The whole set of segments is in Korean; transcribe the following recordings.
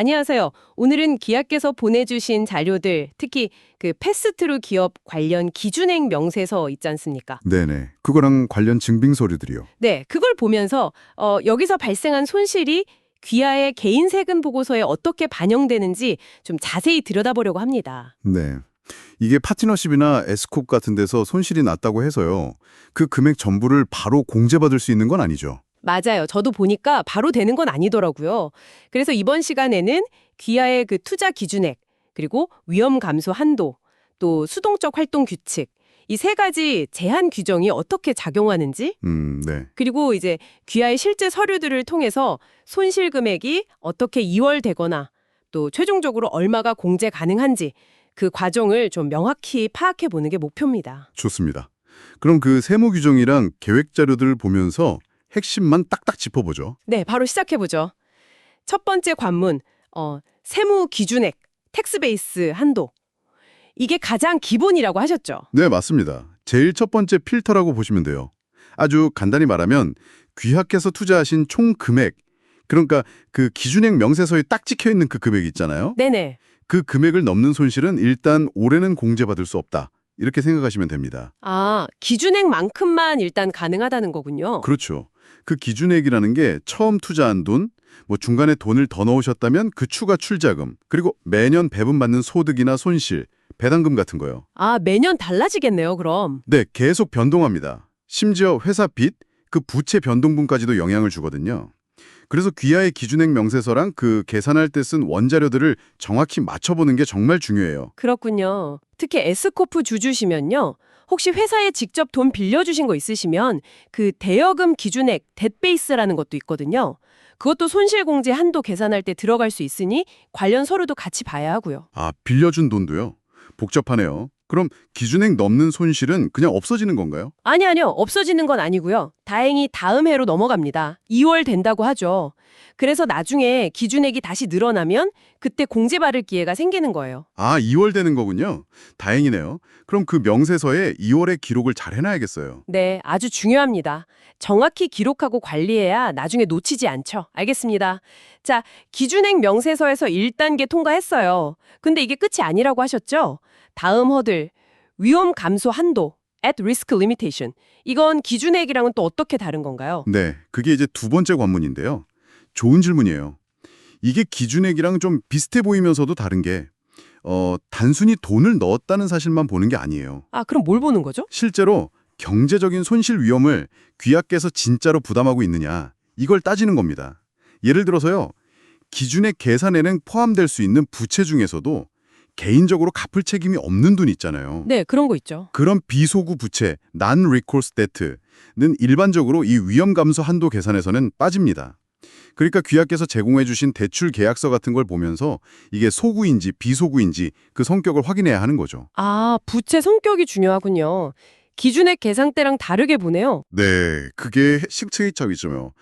안녕하세요. 오늘은 기업께서 보내주신 자료들, 특히 그 패스트루 기업 관련 기준액 명세서 있지 않습니까? 네네. 그거랑 관련 증빙 서류들이요. 네, 그걸 보면서 여기서 발생한 손실이 귀하의 개인 세금 보고서에 어떻게 반영되는지 좀 자세히 들여다보려고 합니다. 네. 이게 파트너십이나 S컵 같은 데서 손실이 났다고 해서요. 그 금액 전부를 바로 공제받을 수 있는 건 아니죠. 맞아요. 저도 보니까 바로 되는 건 아니더라고요. 그래서 이번 시간에는 귀하의 그 투자 기준액, 그리고 위험 감소 한도, 또 수동적 활동 규칙, 이 세 가지 제한 규정이 어떻게 작용하는지, 네. 그리고 이제 귀하의 실제 서류들을 통해서 손실 금액이 어떻게 이월되거나 또 최종적으로 얼마가 공제 가능한지 그 과정을 좀 명확히 파악해 보는 게 목표입니다. 좋습니다. 그럼 그 세무 규정이랑 계획 자료들을 보면서 핵심만 딱딱 짚어보죠. 네, 바로 시작해 보죠. 첫 번째 관문, 세무 기준액, 텍스 베이스 한도. 이게 가장 기본이라고 하셨죠? 네, 맞습니다. 제일 첫 번째 필터라고 보시면 돼요. 아주 간단히 말하면 귀하께서 투자하신 총 금액, 그러니까 그 기준액 명세서에 딱 찍혀 있는 그 금액 있잖아요. 네네. 그 금액을 넘는 손실은 일단 올해는 공제받을 수 없다. 이렇게 생각하시면 됩니다. 아, 기준액만큼만 일단 가능하다는 거군요. 그렇죠. 그 기준액이라는 게 처음 투자한 돈, 뭐 중간에 돈을 더 넣으셨다면 그 추가 출자금, 그리고 매년 배분받는 소득이나 손실, 배당금 같은 거요. 아, 매년 달라지겠네요, 그럼. 네, 계속 변동합니다. 심지어 회사 빚, 그 부채 변동분까지도 영향을 주거든요. 그래서 귀하의 기준액 명세서랑 그 계산할 때 쓴 원자료들을 정확히 맞춰보는 게 정말 중요해요. 그렇군요. 특히 에스코프 주주시면요. 혹시 회사에 직접 돈 빌려주신 거 있으시면 그 대여금 기준액, 뎃베이스라는 것도 있거든요. 그것도 손실공제 한도 계산할 때 들어갈 수 있으니 관련 서류도 같이 봐야 하고요. 아, 빌려준 돈도요? 복잡하네요. 그럼 기준액 넘는 손실은 그냥 없어지는 건가요? 아니요. 없어지는 건 아니고요. 다행히 다음 해로 넘어갑니다. 2월 된다고 하죠. 그래서 나중에 기준액이 다시 늘어나면 그때 공제받을 기회가 생기는 거예요. 아, 2월 되는 거군요. 다행이네요. 그럼 그 명세서에 2월의 기록을 잘 해놔야겠어요. 네, 아주 중요합니다. 정확히 기록하고 관리해야 나중에 놓치지 않죠. 알겠습니다. 자, 기준액 명세서에서 1단계 통과했어요. 근데 이게 끝이 아니라고 하셨죠? 다음 허들, 위험 감소 한도, at risk limitation. 이건 기준액이랑은 또 어떻게 다른 건가요? 네, 그게 이제 두 번째 관문인데요. 좋은 질문이에요. 이게 기준액이랑 좀 비슷해 보이면서도 다른 게 단순히 돈을 넣었다는 사실만 보는 게 아니에요. 아, 그럼 뭘 보는 거죠? 실제로 경제적인 손실 위험을 귀하께서 진짜로 부담하고 있느냐, 이걸 따지는 겁니다. 예를 들어서요, 기준액 계산에는 포함될 수 있는 부채 중에서도 개인적으로 갚을 책임이 없는 돈 있잖아요. 네, 그런 거 있죠. 그런 비소구 부채, non-recourse debt는 일반적으로 이 위험 감소 한도 계산에서는 빠집니다. 그러니까 귀하께서 제공해 주신 대출 계약서 같은 걸 보면서 이게 소구인지 비소구인지 그 성격을 확인해야 하는 거죠. 아, 부채 성격이 중요하군요. 기준액 계산대랑 다르게 보네요. 네, 그게 식차이점이죠.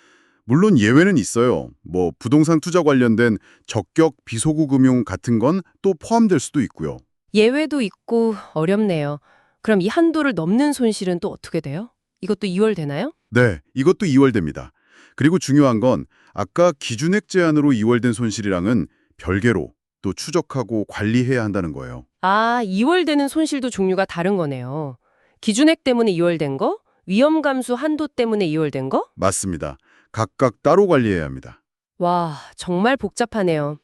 물론 예외는 있어요. 뭐 부동산 투자 관련된 적격 비소구 금융 같은 건 또 포함될 수도 있고요. 예외도 있고 어렵네요. 그럼 이 한도를 넘는 손실은 또 어떻게 돼요? 이것도 2월 되나요? 네, 이것도 2월 됩니다. 그리고 중요한 건 아까 기준액 제한으로 2월 된 손실이랑은 별개로 또 추적하고 관리해야 한다는 거예요. 아, 2월 되는 손실도 종류가 다른 거네요. 기준액 때문에 2월 된 거? 위험 감수 한도 때문에 2월 된 거? 맞습니다. 각각 따로 관리해야 합니다. 와, 정말 복잡하네요.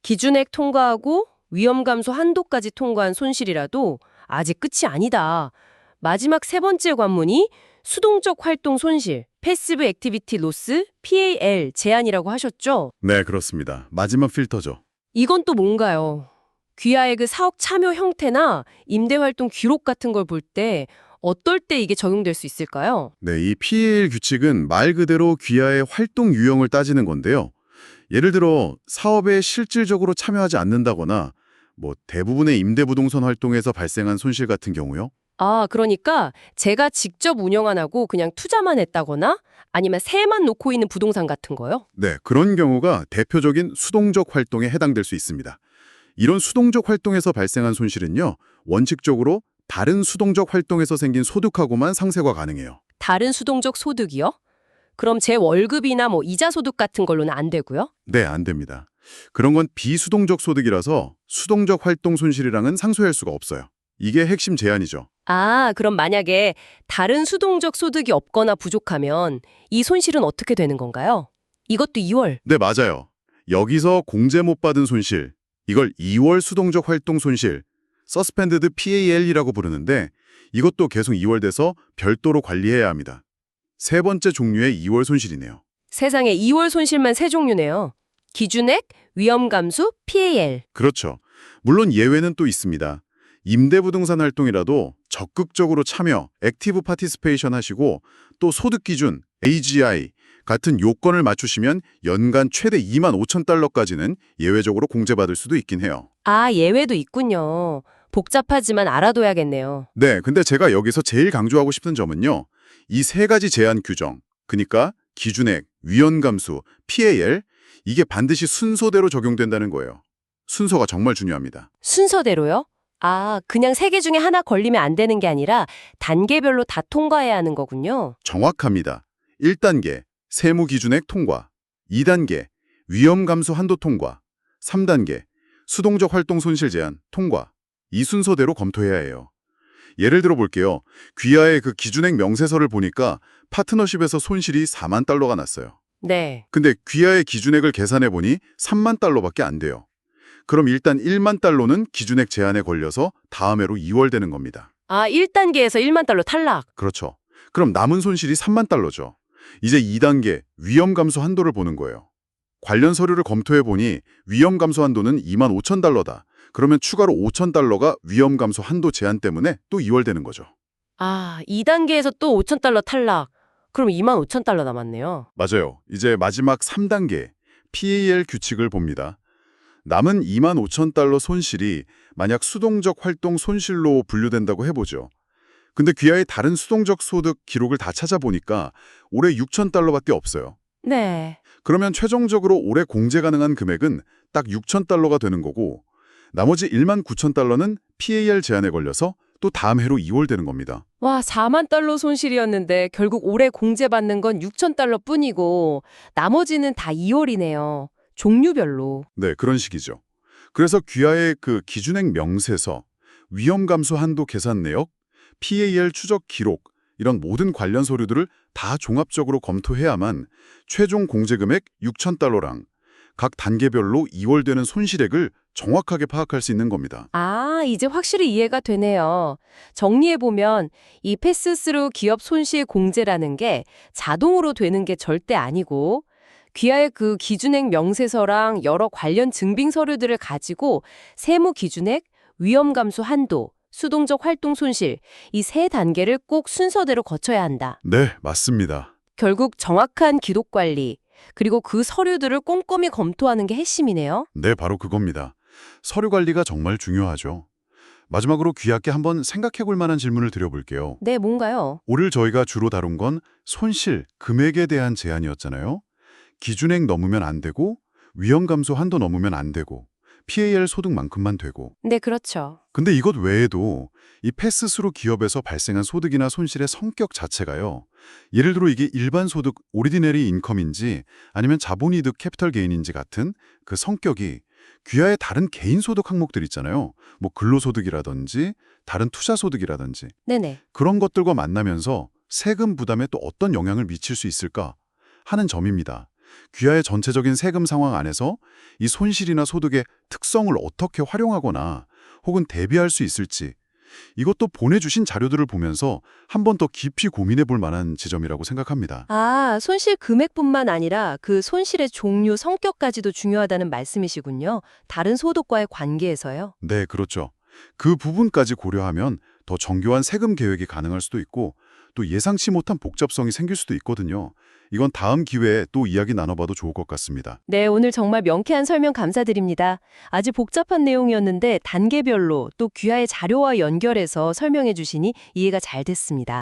기준액 통과하고 위험 감소 한도까지 통과한 손실이라도 아직 끝이 아니다. 마지막 세 번째 관문이 수동적 활동 손실, 패시브 액티비티 로스, PAL 제한이라고 하셨죠? 네, 그렇습니다. 마지막 필터죠. 이건 또 뭔가요? 귀하의 그 사업 참여 형태나 임대 활동 기록 같은 걸 볼 때 어떨 때 이게 적용될 수 있을까요? 네, 이 PAL 규칙은 말 그대로 귀하의 활동 유형을 따지는 건데요. 예를 들어 사업에 실질적으로 참여하지 않는다거나 뭐 대부분의 임대부동산 활동에서 발생한 손실 같은 경우요. 아, 그러니까 제가 직접 운영 안 하고 그냥 투자만 했다거나 아니면 세만 놓고 있는 부동산 같은 거요? 네, 그런 경우가 대표적인 수동적 활동에 해당될 수 있습니다. 이런 수동적 활동에서 발생한 손실은요, 원칙적으로 다른 수동적 활동에서 생긴 소득하고만 상세가 가능해요. 다른 수동적 소득이요? 그럼 제 월급이나 뭐 이자 소득 같은 걸로는 안 되고요? 네, 안 됩니다. 그런 건 비수동적 소득이라서 수동적 활동 손실이랑은 상쇄할 수가 없어요. 이게 핵심 제한이죠. 아, 그럼 만약에 다른 수동적 소득이 없거나 부족하면 이 손실은 어떻게 되는 건가요? 이것도 2월. 네, 맞아요. 여기서 공제 못 받은 손실, 이걸 2월 수동적 활동 손실, Suspended PAL이라고 부르는데 이것도 계속 2월 돼서 별도로 관리해야 합니다. 세 번째 종류의 2월 손실이네요. 세상에 2월 손실만 세 종류네요. 기준액, 위험 감수, PAL. 그렇죠. 물론 예외는 또 있습니다. 임대부동산 활동이라도 적극적으로 참여, 액티브 파티스페이션 하시고 또 소득 기준, AGI 같은 요건을 맞추시면 연간 최대 25,000달러까지는 예외적으로 공제받을 수도 있긴 해요. 아, 예외도 있군요. 복잡하지만 알아둬야겠네요. 네, 근데 제가 여기서 제일 강조하고 싶은 점은요. 이 세 가지 제한 규정, 그러니까 기준액, 위헌 감수, PAL, 이게 반드시 순서대로 적용된다는 거예요. 순서가 정말 중요합니다. 순서대로요? 아, 그냥 세 개 중에 하나 걸리면 안 되는 게 아니라 단계별로 다 통과해야 하는 거군요. 정확합니다. 1단계, 세무 기준액 통과. 2단계, 위험 감수 한도 통과. 3단계, 수동적 활동 손실 제한 통과. 이 순서대로 검토해야 해요. 예를 들어 볼게요. 귀하의 그 기준액 명세서를 보니까 파트너십에서 손실이 4만 달러가 났어요. 네. 근데 귀하의 기준액을 계산해 보니 3만 달러밖에 안 돼요. 그럼 일단 1만 달러는 기준액 제한에 걸려서 다음 해로 2월 되는 겁니다. 아, 1단계에서 1만 달러 탈락. 그렇죠. 그럼 남은 손실이 3만 달러죠. 이제 2단계 위험 감수 한도를 보는 거예요. 관련 서류를 검토해 보니 위험 감수 한도는 2만 5천 달러다. 그러면 추가로 5천 달러가 위험 감수 한도 제한 때문에 또 2월 되는 거죠. 아, 2단계에서 또 5천 달러 탈락. 그럼 2만 5천 달러 남았네요. 맞아요. 이제 마지막 3단계 PAL 규칙을 봅니다. 남은 2만 5천 달러 손실이 만약 수동적 활동 손실로 분류된다고 해보죠. 근데 귀하의 다른 수동적 소득 기록을 다 찾아보니까 올해 6천 달러밖에 없어요. 네. 그러면 최종적으로 올해 공제 가능한 금액은 딱 6천 달러가 되는 거고 나머지 1만 9천 달러는 PAL 제한에 걸려서 또 다음 해로 2월 되는 겁니다. 와, 4만 달러 손실이었는데 결국 올해 공제받는 건 6천 달러 뿐이고 나머지는 다 2월이네요. 종류별로. 네, 그런 식이죠. 그래서 귀하의 그 기준액 명세서, 위험 감수 한도 계산 내역, PAL 추적 기록 이런 모든 관련 서류들을 다 종합적으로 검토해야만 최종 공제 금액 6천 달러랑 각 단계별로 2월 되는 손실액을 정확하게 파악할 수 있는 겁니다. 아, 이제 확실히 이해가 되네요. 정리해보면 이 패스스루 기업 손실 공제라는 게 자동으로 되는 게 절대 아니고 귀하의 그 기준액 명세서랑 여러 관련 증빙 서류들을 가지고 세무 기준액, 위험 감수 한도, 수동적 활동 손실 이 세 단계를 꼭 순서대로 거쳐야 한다. 네, 맞습니다. 결국 정확한 기록 관리, 그리고 그 서류들을 꼼꼼히 검토하는 게 핵심이네요. 네, 바로 그겁니다. 서류 관리가 정말 중요하죠. 마지막으로 귀하께 한번 생각해 볼 만한 질문을 드려볼게요. 네, 뭔가요? 오늘 저희가 주로 다룬 건 손실, 금액에 대한 제한이었잖아요. 기준액 넘으면 안 되고 위험 감소 한도 넘으면 안 되고 PAL 소득만큼만 되고 네, 그렇죠. 근데 이것 외에도 이 패스스루 기업에서 발생한 소득이나 손실의 성격 자체가요. 예를 들어 이게 일반 소득, 오리디너리 인컴인지 아니면 자본이득, 캐피털 게인인지 같은 그 성격이 귀하의 다른 개인 소득 항목들 있잖아요. 뭐 근로소득이라든지 다른 투자소득이라든지 네네. 그런 것들과 만나면서 세금 부담에 또 어떤 영향을 미칠 수 있을까 하는 점입니다. 귀하의 전체적인 세금 상황 안에서 이 손실이나 소득의 특성을 어떻게 활용하거나 혹은 대비할 수 있을지 이것도 보내주신 자료들을 보면서 한 번 더 깊이 고민해 볼 만한 지점이라고 생각합니다. 아, 손실 금액뿐만 아니라 그 손실의 종류, 성격까지도 중요하다는 말씀이시군요. 다른 소득과의 관계에서요. 네, 그렇죠. 그 부분까지 고려하면 더 정교한 세금 계획이 가능할 수도 있고 또 예상치 못한 복잡성이 생길 수도 있거든요. 이건 다음 기회에 또 이야기 나눠봐도 좋을 것 같습니다. 네, 오늘 정말 명쾌한 설명 감사드립니다. 아주 복잡한 내용이었는데 단계별로 또 귀하의 자료와 연결해서 설명해 주시니 이해가 잘 됐습니다.